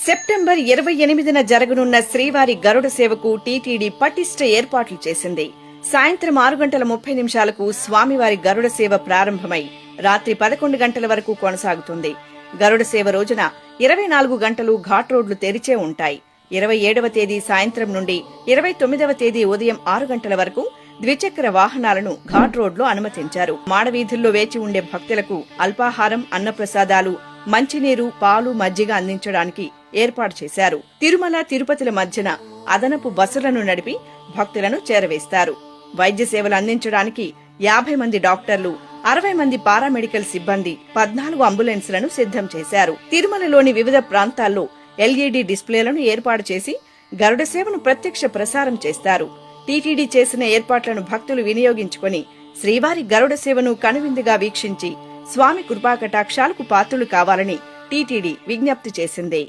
September 28న జరగనున్న శ్రీవారి గరుడ సేవకు టీటీడీ పటిష్ట ఏర్పాట్లు చేసింది. సాయంత్రం 6:30 స్వామివారి గరుడ సేవ ప్రారంభమై రాత్రి 11 గంటల వరకు కొనసాగుతుంది. గరుడ సేవ రోజున 24 గంటలు ఘాట్ రోడ్లు తెరిచే ఉంటాయి. 27వ తేదీ సాయంత్రం నుండి 29వ తేదీ ఉదయం 6 గంటల వరకు ద్విచక్ర వాహనాలను ఘాట్ రోడ్లో అనుమతించారు. మాడవీధుల్లో వేచి ఉండే భక్తులకు అల్పాహారం, అన్నప్రసాదాలు, మంచినీరు, పాలు, మజ్జిగ అందించడానికి ఏర్పాటు చేశారు. తిరుమల, తిరుపతిల మధ్యన అదనపు బస్సులను నడిపి భక్తులను చేరవేస్తారు. వైద్య సేవలు అందించడానికి 50 మంది డాక్టర్లు, 60 మంది పారామెడికల్ సిబ్బంది, 14 అంబులెన్స్లను సిద్ధం చేశారు. తిరుమలలోని వివిధ ప్రాంతాల్లో ఎల్ఈడీ డిస్ప్లేలను ఏర్పాటు చేసి గరుడ సేవను ప్రత్యక్ష ప్రసారం చేస్తారు. టీటీడీ చేసిన ఏర్పాట్లను భక్తులు వినియోగించుకుని శ్రీవారి గరుడ సేవను కనువిందుగా వీక్షించి స్వామి కృపాకటాక్షాలకు పాత్రులు కావాలని టీటీడీ విజ్ఞప్తి చేసింది.